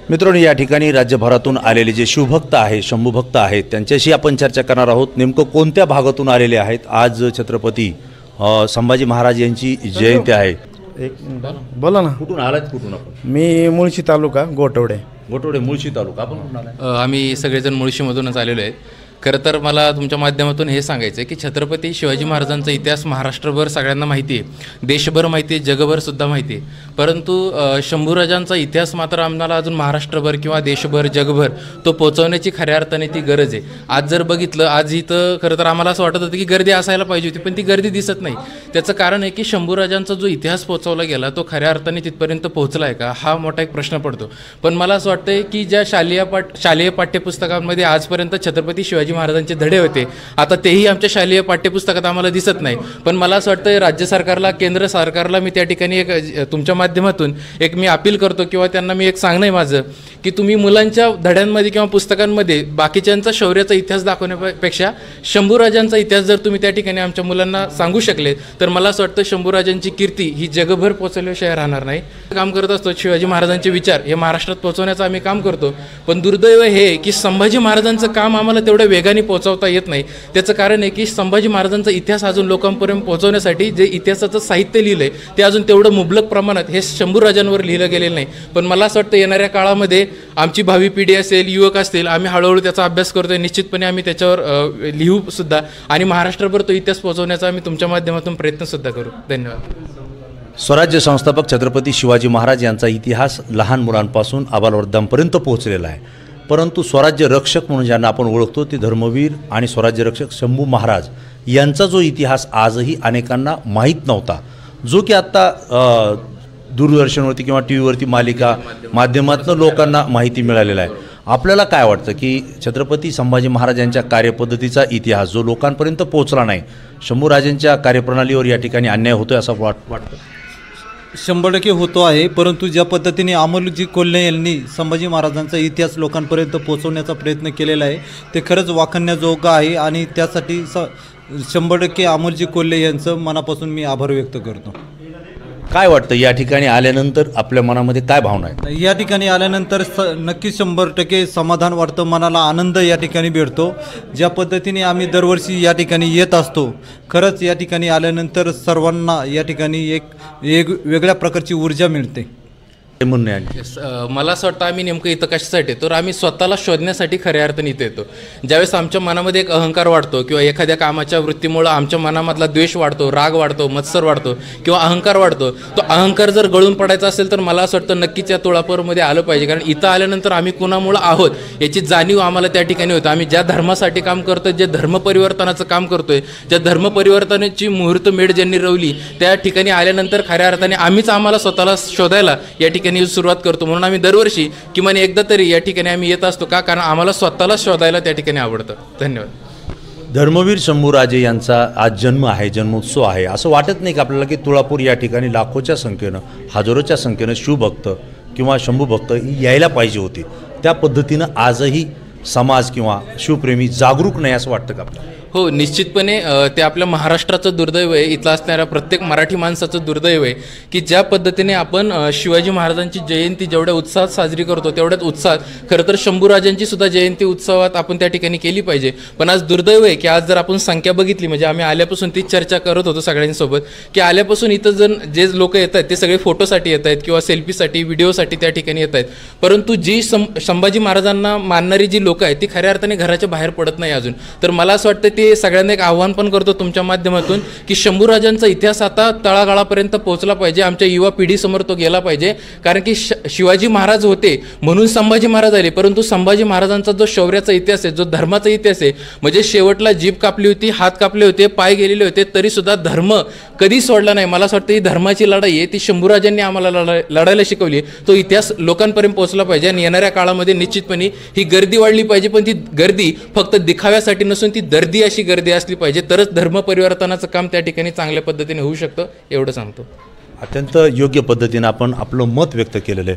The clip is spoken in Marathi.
मित्रांनो, या ठिकाणी राज्यभरातून आलेले जे शिवभक्त आहेत, शंभूभक्त आहेत, त्यांच्याशी आपण चर्चा करणार आहोत। नेमकं कोणत्या भागातून आलेले आहेत? आज छत्रपती संभाजी महाराज यांची जयंती आहे। एक मिनिट बोला ना। कुठून आलात? कुठून आपण? मी मुळशी तालुका गोटवडे। मुळशी तालुका। आपण कुठून आलात? आम्ही सगळेजण मुळशीमधूनच आलेलो आहेत। खरं तर मला तुमच्या माध्यमातून हे सांगायचं आहे की छत्रपती शिवाजी महाराजांचा इतिहास महाराष्ट्रभर सगळ्यांना माहिती आहे, देशभर माहिती आहे, जगभर सुद्धा माहिती आहे। परंतु शंभूराजांचा इतिहास मात्र आम्हाला अजून महाराष्ट्रभर किंवा देशभर जगभर तो पोहोचवण्याची खऱ्या अर्थाने ती गरज आहे। आज जर बघितलं, आज इथं खरं तर आम्हाला असं वाटत होतं की गर्दी असायला पाहिजे होती, पण ती गर्दी दिसत नाही। त्याचं कारण आहे की शंभूराजांचा जो इतिहास पोहोचवला गेला तो खऱ्या अर्थाने तिथपर्यंत पोहोचला आहे का, हा मोठा एक प्रश्न पडतो। पण मला असं वाटतं की ज्या शालेय पाठ्यपुस्तकांमध्ये आजपर्यंत छत्रपती शिवाजी महाराजांचे धडे होते, आता तेही आमच्या शालेय पाठ्यपुस्तकात आम्हाला दिसत नाही। पण मला असं वाटतं राज्य सरकारला, केंद्र सरकारला मी त्या ठिकाणी एक तुमच्या माध्यमातून एक मी अपील करतो किंवा त्यांना मी एक सांगणं आहे माझं की तुम्ही मुलांच्या धड्यांमध्ये किंवा पुस्तकांमध्ये बाकीच्यांचा शौर्याचा इतिहास दाखवण्यापेक्षा शंभूराजांचा इतिहास जर तुम्ही त्या ठिकाणी आमच्या मुलांना सांगू शकले तर मला असं वाटतं शंभूराजांची कीर्ती ही जगभर पोहोचल्याशिवाय राहणार नाही। काम करत असतो, शिवाजी महाराजांचे विचार हे महाराष्ट्रात पोहोचवण्याचं आम्ही काम करतो। पण दुर्दैव हे की संभाजी महाराजांचं काम आम्हाला तेवढं वेगाने पोहोचवता येत नाही। त्याचं कारण आहे की संभाजी महाराजांचा इतिहास अजून लोकांपर्यंत पोहोचवण्यासाठी जे इतिहासाचं साहित्य लिहिलंय ते अजून तेवढं मुबलक प्रमाणात हे शंभूराजांवर लिहिलं गेलेलं नाही। पण मला असं वाटतं येणाऱ्या काळामध्ये आमची भावी पिढी असेल, युवक असतील, आम्ही हळूहळू त्याचा अभ्यास करतोय, निश्चितपणे आम्ही त्याच्यावर लिहू सुद्धा आणि महाराष्ट्रभर तो इतिहास पोहोचवण्याचा आम्ही तुमच्या माध्यमातून प्रयत्न सुद्धा करू। धन्यवाद। स्वराज्य संस्थापक छत्रपती शिवाजी महाराज यांचा इतिहास लहान मुलांपासून आबालवृद्धांपर्यंत पोहोचलेला आहे। परंतु स्वराज्य रक्षक म्हणून ज्यांना आपण ओळखतो ते धर्मवीर आणि स्वराज्य रक्षक शंभू महाराज यांचा जो इतिहास आजही अनेकांना माहीत नव्हता, जो की आत्ता दूरदर्शनवरती किंवा टी व्हीवरती मालिका माध्यमातून लोकांना माहिती मिळालेला आहे। आपल्याला काय वाटतं की छत्रपती संभाजी महाराज यांच्या कार्यपद्धतीचा इतिहास जो लोकांपर्यंत पोहोचला नाही, शंभूराजांच्या कार्यप्रणालीवर या ठिकाणी अन्याय होतोय असं वाटतं? 100% होतो आहे। परंतु ज्या पद्धतीने अमोलजी कोल्हे यांनी संभाजी महाराजांचा इतिहास लोकांपर्यंत पोहोचवण्याचा प्रयत्न केलेला आहे ते खरंच वाखाणण्याजोगं आहे आणि त्यासाठी 100% अमोलजी कोल्हे यांचं मनापासून मी आभार व्यक्त करतो। काय वाटतं या ठिकाणी आल्यानंतर आपल्या मनामध्ये काय भावना आहे? या ठिकाणी आल्यानंतर नक्कीच 100% समाधान वाटतं, मनाला आनंद या ठिकाणी भेटतो। ज्या पद्धतीने आम्ही दरवर्षी या ठिकाणी येत असतो, खरंच या ठिकाणी आल्यानंतर सर्वांना या ठिकाणी एक वेगळ्या प्रकारची ऊर्जा मिळते। मला असं वाटतं आम्ही नेमकं इथं कशासाठी येतो, तर आम्ही स्वतःला शोधण्यासाठी खऱ्या अर्थाने इथे येतो। ज्यावेळेस आमच्या मनामध्ये एक अहंकार वाढतो किंवा एखाद्या कामाच्या वृत्तीमुळे आमच्या मनामधला द्वेष वाढतो, राग वाढतो, मत्सर वाढतो किंवा अहंकार वाढतो, तो अहंकार जर गळून पडायचा असेल तर मला असं वाटतं नक्कीच या तुळापूरमध्ये आलं पाहिजे। कारण इथं आल्यानंतर आम्ही कुणामुळं आहोत याची जाणीव आम्हाला त्या ठिकाणी होतं। आम्ही ज्या धर्मासाठी काम करतोय, जे धर्म परिवर्तनाचं काम करतोय, ज्या धर्म परिवर्तनाची मुहूर्तमेढ ज्यांनी रवली त्या ठिकाणी आल्यानंतर खऱ्या अर्थाने आम्हीच आम्हाला स्वतःला शोधायला या ठिकाणी सुरुवात करतो। म्हणून आम्ही दरवर्षी किमान एकदा तरी या ठिकाणी आम्ही येत असतो का, कारण आम्हाला स्वतःला शोधायला त्या ठिकाणी आवडतं। धन्यवाद। धर्मवीर शंभूराजे यांचा आज जन्म आहे, जन्मोत्सव आहे। असं वाटत नाही का आपल्याला की तुळापूर या ठिकाणी लाखोच्या संख्येनं, हजारोच्या संख्येनं शिवभक्त किंवा शंभूभक्त यायला पाहिजे होते? त्या पद्धतीनं आजही समाज किंवा शिवप्रेमी जागरूक नाही असं वाटतं का आपल्याला? हो, निश्चितपणे ते आपल्या महाराष्ट्राचं दुर्दैव आहे, इथलं असणाऱ्या प्रत्येक मराठी माणसाचं दुर्दैव आहे की ज्या पद्धतीने आपण शिवाजी महाराजांची जयंती जेवढ्या उत्साहात साजरी करतो तेवढ्याच उत्साहात खरं तर शंभूराजांची सुद्धा जयंती उत्सवात आपण त्या ठिकाणी केली पाहिजे। पण आज दुर्दैव आहे की आज जर आपण संख्या बघितली, म्हणजे आम्ही आल्यापासून तीच चर्चा करत होतो सगळ्यांसोबत की आल्यापासून इथं जर जे लोक येत आहेत ते सगळे फोटोसाठी येत आहेत किंवा सेल्फीसाठी, व्हिडिओसाठी त्या ठिकाणी येत आहेत। परंतु जी संभाजी महाराजांना मानणारी जी लोक आहेत ती खऱ्या अर्थाने घराच्या बाहेर पडत नाही अजून। तर मला असं वाटतं ते सगळ्यांना एक आव्हान पण करतो तुमच्या माध्यमातून की शंभूराजांचा इतिहास आता तळागाळापर्यंत पोहोचला पाहिजे, आमच्या युवा पिढीसमोर तो गेला पाहिजे। कारण की शिवाजी महाराज होते म्हणून संभाजी महाराज आले, परंतु संभाजी महाराजांचा जो शौर्याचा इतिहास आहे, जो धर्माचा इतिहास आहे, म्हणजे शेवटला जीभ कापली होती, हात कापले होते, पाय गेलेले होते, तरी सुद्धा धर्म कधी सोडला नाही। मला असं वाटतं ही धर्माची लढाई आहे, ती शंभूराजांनी आम्हाला लढायला शिकवली। तो इतिहास लोकांपर्यंत पोहोचला पाहिजे आणि येणाऱ्या काळामध्ये निश्चितपणे ही गर्दी वाढली पाहिजे, पण ती गर्दी फक्त दिखाव्यासाठी नसून ती दर्दी अशी गर्दी असली पाहिजे, तरच धर्म परिवर्तनाचं काम त्या ठिकाणी चांगल्या पद्धतीने होऊ शकतं, एवढं सांगतो। अत्यंत योग्य पद्धतीने आपण आपलं मत व्यक्त केलेलं आहे।